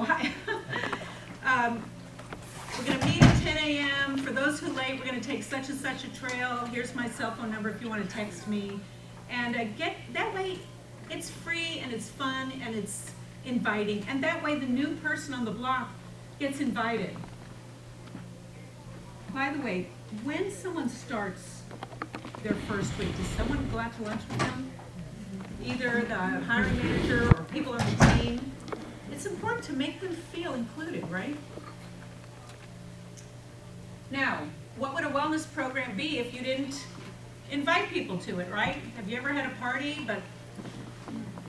Oh, hi. We're going to meet at 10 a.m. For those who are late, we're going to take such and such a trail. Here's my cell phone number if you want to text me. And get that way, it's free and it's fun and it's inviting. And that way the new person on the block gets invited. By the way, when someone starts their first week, does someone go out to lunch with them? Either the hiring manager or people on the team. It's important to make them feel included, right? Now, what would a wellness program be if you didn't invite people to it, right? Have you ever had a party but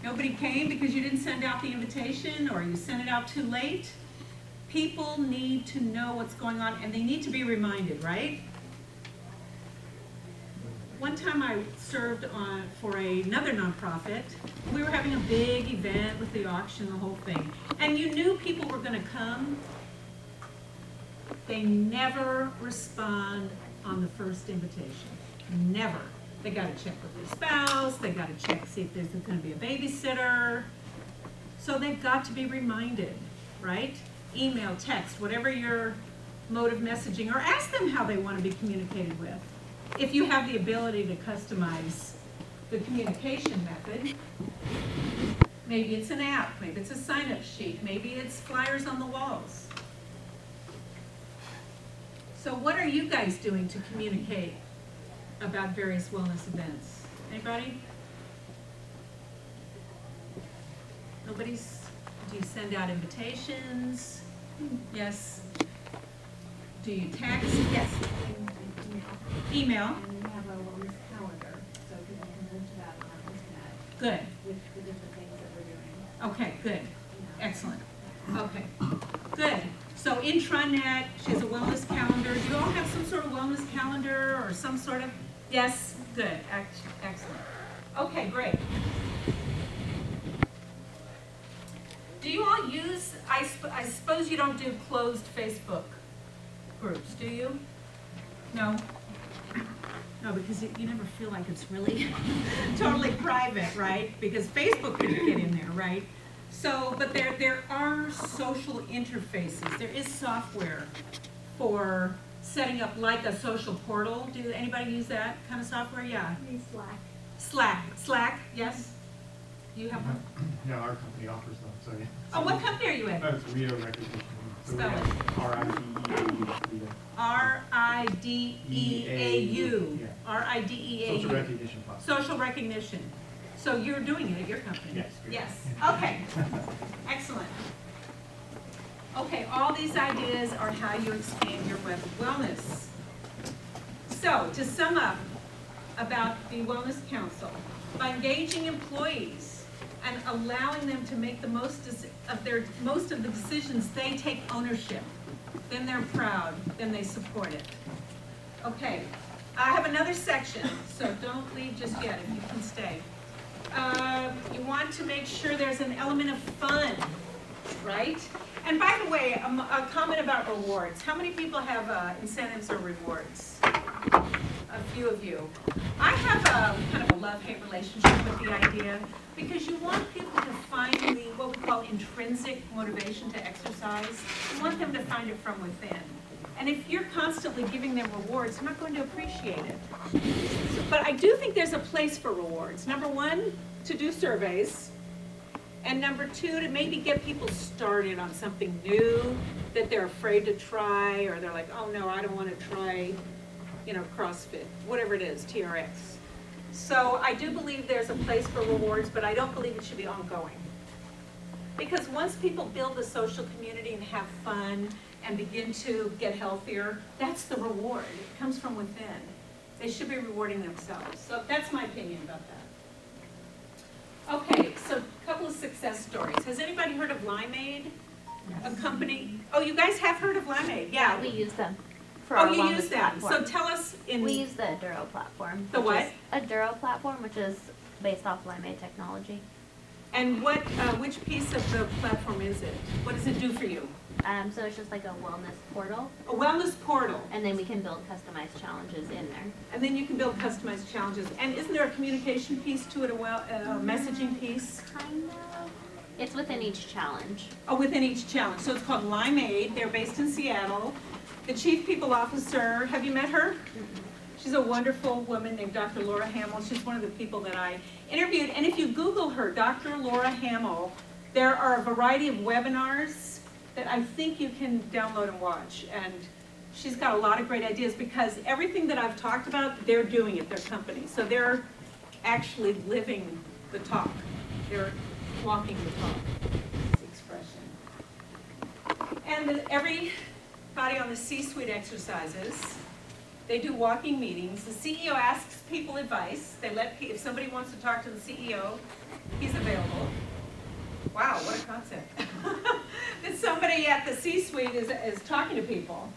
nobody came because you didn't send out the invitation or you sent it out too late? People need to know what's going on and they need to be reminded, right? One time I served for another nonprofit. We were having a big event with the auction, the whole thing. And you knew people were going to come. They never respond on the first invitation. Never. They got to check with their spouse. They got to check, see if there's going to be a babysitter. So they've got to be reminded, right? Email, text, whatever your mode of messaging, or ask them how they want to be communicated with. If you have the ability to customize the communication method, maybe it's an app, maybe it's a sign-up sheet, maybe it's flyers on the walls. So what are you guys doing to communicate about various wellness events? Anybody? Nobody's? Do you send out invitations? Yes. Do you text? Yes. Email. And we have a wellness calendar, so people can link to that on our internet. Good. With the different things that we're doing. Okay, good. Excellent. Okay, good. So intranet, she has a wellness calendar. Do you all have some sort of wellness calendar or some sort of? Yes, good. Excellent. Okay, great. Do you all use, I suppose you don't do closed Facebook groups, do you? No? No, because you never feel like it's really totally private, right? Because Facebook couldn't get in there, right? So, but there are social interfaces. There is software for setting up like a social portal. Do anybody use that kind of software? Yeah. We use Slack. Slack, yes? Do you have one? Yeah, our company offers them, so yeah. Oh, what company are you in? It's Rio Recognition. So Spell it. RIDEAU. R-I-D-E-A-U. Yeah. R-I-D-E-A-U. Social recognition platform. Social recognition. So you're doing it at your company? Yes. Yes. Okay. Excellent. Okay, all these ideas are how you expand your web of wellness. So, to sum up about the Wellness Council, by engaging employees and allowing them to make the most of the decisions, they take ownership. Then they're proud, then they support it. Okay, I have another section, so don't leave just yet if you can stay. You want to make sure there's an element of fun, right? And by the way, a comment about rewards. How many people have incentives or rewards? A few of you. I have kind of a love-hate relationship with the idea because you want people to find what we call intrinsic motivation to exercise. You want them to find it from within. And if you're constantly giving them rewards, they're not going to appreciate it. But I do think there's a place for rewards. Number one, to do surveys. And number two, to maybe get people started on something new that they're afraid to try, or they're like, oh no, I don't want to try, CrossFit, whatever it is, TRX. So I do believe there's a place for rewards, but I don't believe it should be ongoing. Because once people build a social community and have fun and begin to get healthier, that's the reward. It comes from within. They should be rewarding themselves. So that's my opinion about that. Okay, so a couple of success stories. Has anybody heard of Limeade? Yes. A company? Oh, you guys have heard of Limeade? Yeah. We use them for our you wellness use that. platform. So tell us We use the Aduro platform. The what? Aduro platform, which is based off Limeade technology. And which piece of the platform is it? What does it do for you? So it's just like a wellness portal, A wellness portal. and then we can build customized challenges in there. And then you can build customized challenges. And isn't there a communication piece to it, a messaging piece? Kind of. It's within each challenge. Oh, within each challenge. So it's called Limeade. They're based in Seattle. The chief people officer, have you met her? She's a wonderful woman named Dr. Laura Hamill. She's one of the people that I interviewed. And if you Google her, Dr. Laura Hamill, there are a variety of webinars that I think you can download and watch. And she's got a lot of great ideas because everything that I've talked about, they're doing at their company. So they're actually living the talk. They're walking the talk, this expression. And everybody on the C-suite exercises. They do walking meetings. The CEO asks people advice. If somebody wants to talk to the CEO, he's available. Wow, what a concept. That somebody at the C-suite is talking to people.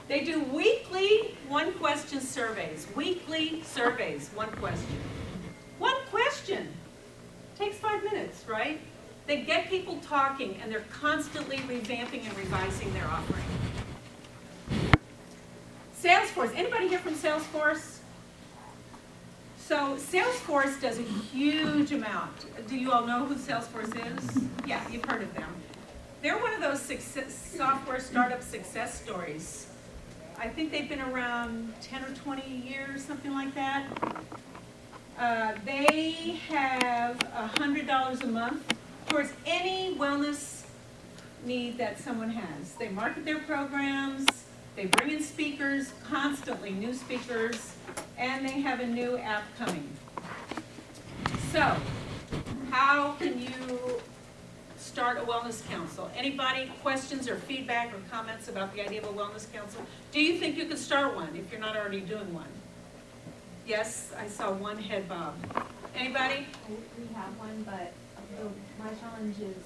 They do weekly one-question surveys. Weekly surveys, one question. One question. Takes 5 minutes, right? They get people talking, and they're constantly revamping and revising their offering. Salesforce. Anybody here from Salesforce? So Salesforce does a huge amount. Do you all know who Salesforce is? Yeah, you've heard of them. They're one of those software startup success stories. I think they've been around 10 or 20 years, something like that. They have $100 a month towards any wellness need that someone has. They market their programs. They bring in speakers, constantly new speakers, and they have a new app coming. So, how can you start a wellness council? Anybody questions or feedback or comments about the idea of a wellness council? Do you think you could start one if you're not already doing one? Yes, I saw one head bob. Anybody? We have one, but my challenge is,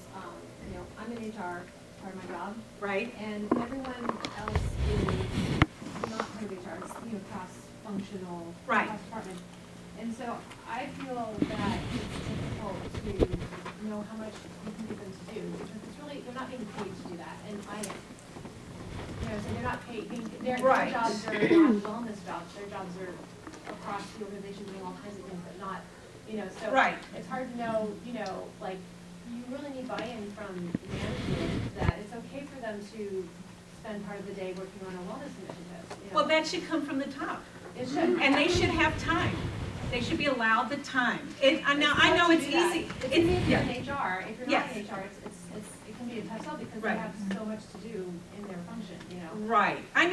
I'm in HR, part of my job, Right? and everyone else is not part of HR, it's, cross-functional, Right. cross-department. And so I feel that it's difficult to know how much you can get them to do, because it's really, they're not being paid to do that, and I am. So they're not paid, their Right. jobs are not wellness jobs, their jobs are across the organization doing all kinds of things, but not, so. Right. It's hard to know, you really need buy-in from management that it's okay for them to spend part of the day working on a wellness initiative. Well, that should come from the top. It should. And they should have time. They should be allowed the time. Now, I know it's easy. It's easy if you're yeah. in HR. If you're Yes. not in HR, it can be a tough sell because Right. they have so much to do in their function, Right. I know.